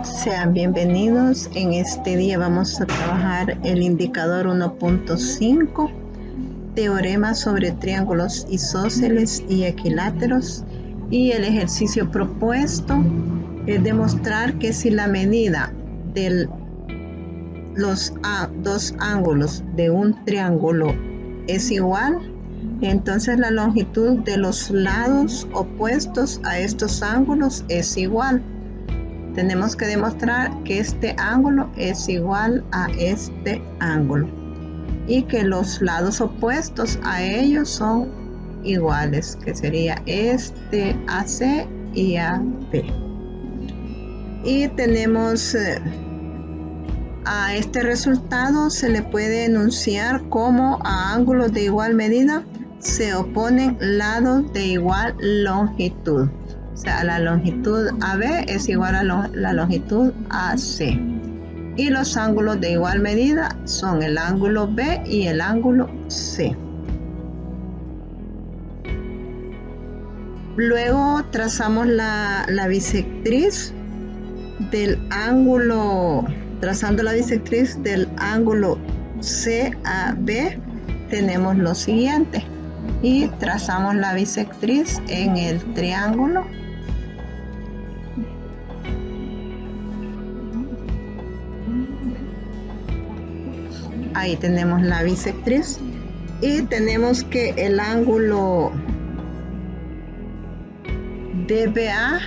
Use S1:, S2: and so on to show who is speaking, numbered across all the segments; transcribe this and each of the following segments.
S1: Sean bienvenidos. En este día vamos a trabajar el indicador 1.5, teorema sobre triángulos isósceles y equiláteros, y el ejercicio propuesto es demostrar que si la medida de los dos ángulos de un triángulo es igual, entonces la longitud de los lados opuestos a estos ángulos es igual. Tenemos que demostrar que este ángulo es igual a este ángulo y que los lados opuestos a ellos son iguales, que sería este AC y AB. Y tenemos a este resultado se le puede enunciar como a ángulos de igual medida se oponen lados de igual longitud. O sea, la longitud AB es igual a la longitud AC. Y los ángulos de igual medida son el ángulo B y el ángulo C. Luego trazamos la bisectriz del ángulo. Trazando la bisectriz del ángulo CAB, tenemos lo siguiente. Y trazamos la bisectriz en el triángulo. Ahí tenemos la bisectriz. Y tenemos que el ángulo DBA,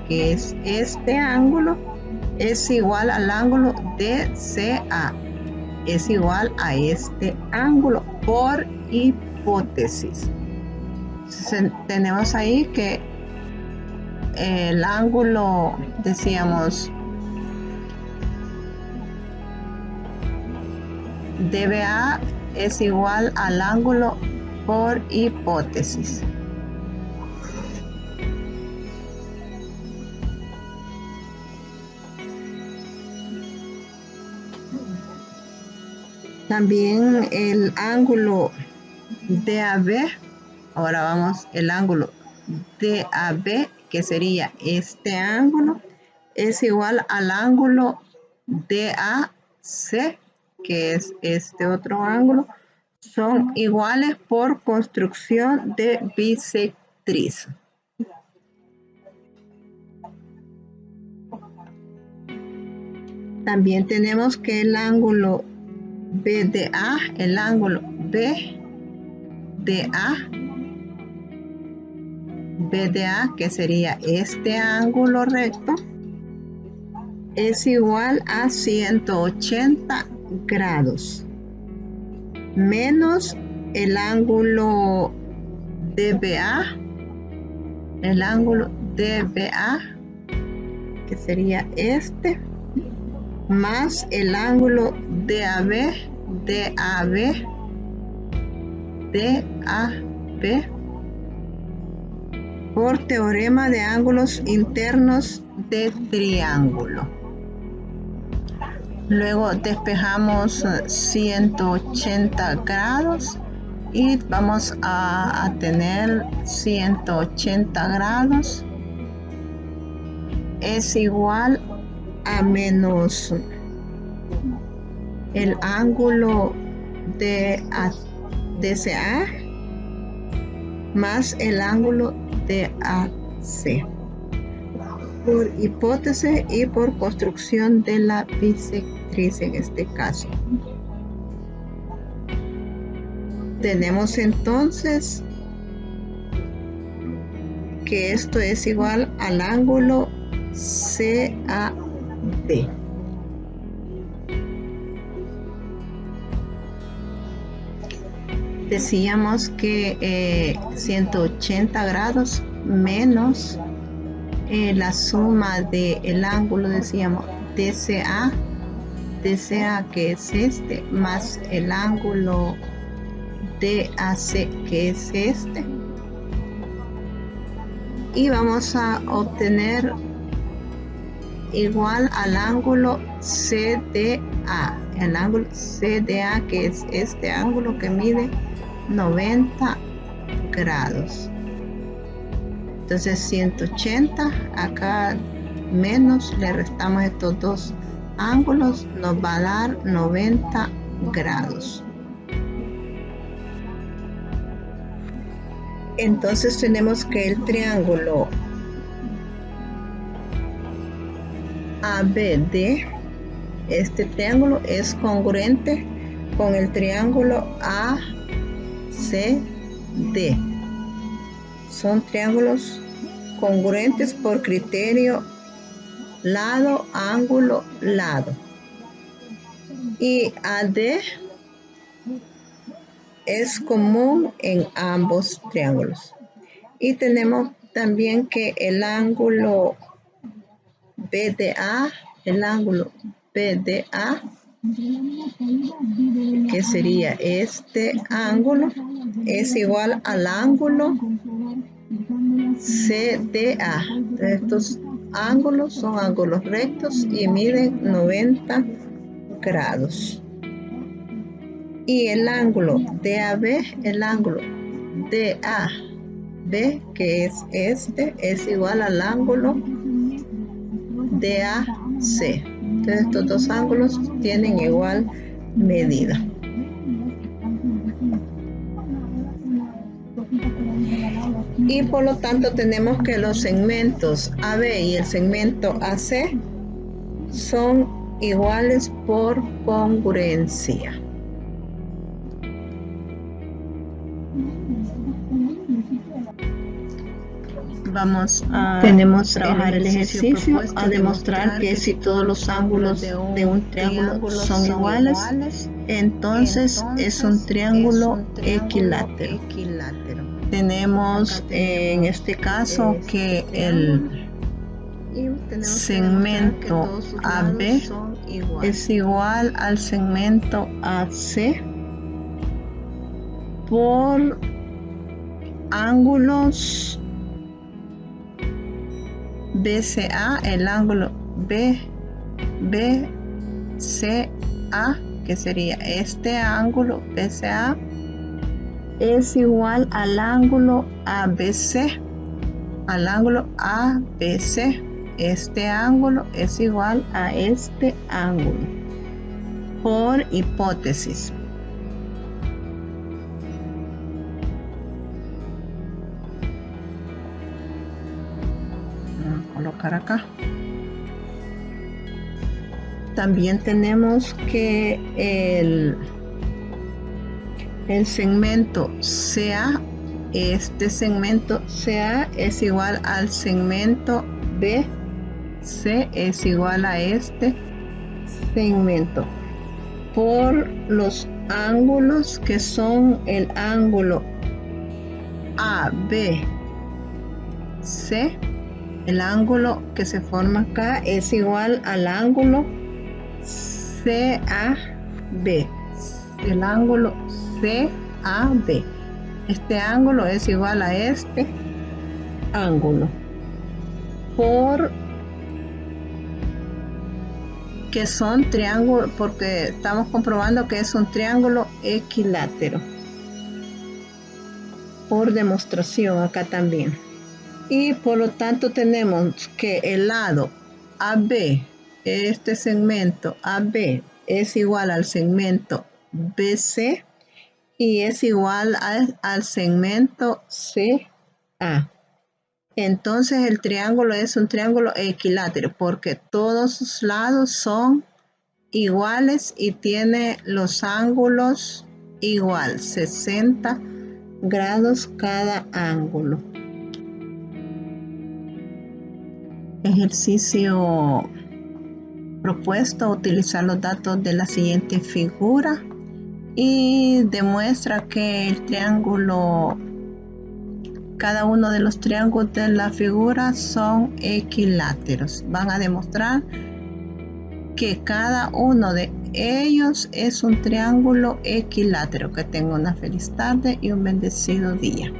S1: que es este ángulo, es igual al ángulo DCA. Es igual a este ángulo por hipótesis. Tenemos ahí que el ángulo, decíamos, DBA es igual al ángulo por hipótesis. También el ángulo DAB, ahora vamos, el ángulo DAB, que sería este ángulo, es igual al ángulo DAC, que es este otro ángulo, son iguales por construcción de bisectriz. También tenemos que el ángulo BDA, el ángulo BDA, que sería este ángulo recto, es igual a 180 grados menos el ángulo DBA, que sería este, más el ángulo DAB por teorema de ángulos internos de triángulo. Luego despejamos 180 grados y vamos a tener 180 grados es igual a menos el ángulo de DCA más el ángulo de AC por hipótesis y por construcción de la bisectriz en este caso. Tenemos entonces que esto es igual al ángulo CAD. Decíamos que 180 grados menos la suma del ángulo, decíamos DCA, que es este, más el ángulo DAC, que es este, y vamos a obtener igual al ángulo CDA, el ángulo CDA, que es este ángulo que mide 90 grados. Entonces 180, acá menos, le restamos estos dos ángulos, nos va a dar 90 grados. Entonces tenemos que el triángulo ABD, este triángulo es congruente con el triángulo ACD. Son triángulos congruentes por criterio lado, ángulo, lado. Y AD es común en ambos triángulos. Y tenemos también que el ángulo BDA, que sería este ángulo, es igual al ángulo CDA. Estos ángulos son ángulos rectos y miden 90 grados. Y el ángulo DAB, que es este, es igual al ángulo DAC. Entonces estos dos ángulos tienen igual medida. Y por lo tanto tenemos que los segmentos AB y el segmento AC son iguales por congruencia. Vamos a trabajar el ejercicio a demostrar que si todos los ángulos de un triángulo son iguales, entonces es un triángulo equilátero. Tenemos en este caso que el segmento AB es igual al segmento AC por ángulos BCA, el ángulo BCA, que sería este ángulo BCA, es igual al ángulo ABC, Este ángulo es igual a este ángulo, por hipótesis. Colocar acá. También tenemos que el segmento CA, este segmento CA es igual al segmento BC, es igual a este segmento por los ángulos que son el ángulo ABC. El ángulo que se forma acá es igual al ángulo CAB. El ángulo CAB. Este ángulo es igual a este ángulo. Por que son triángulos, porque estamos comprobando que es un triángulo equilátero. Por demostración acá también. Y por lo tanto tenemos que el lado AB, este segmento AB es igual al segmento BC y es igual al segmento CA. Entonces el triángulo es un triángulo equilátero porque todos sus lados son iguales y tiene los ángulos igual, 60 grados cada ángulo. Ejercicio propuesto: utilizar los datos de la siguiente figura y demuestra que el triángulo, cada uno de los triángulos de la figura son equiláteros. Van a demostrar que cada uno de ellos es un triángulo equilátero. Que tengan una feliz tarde y un bendecido día.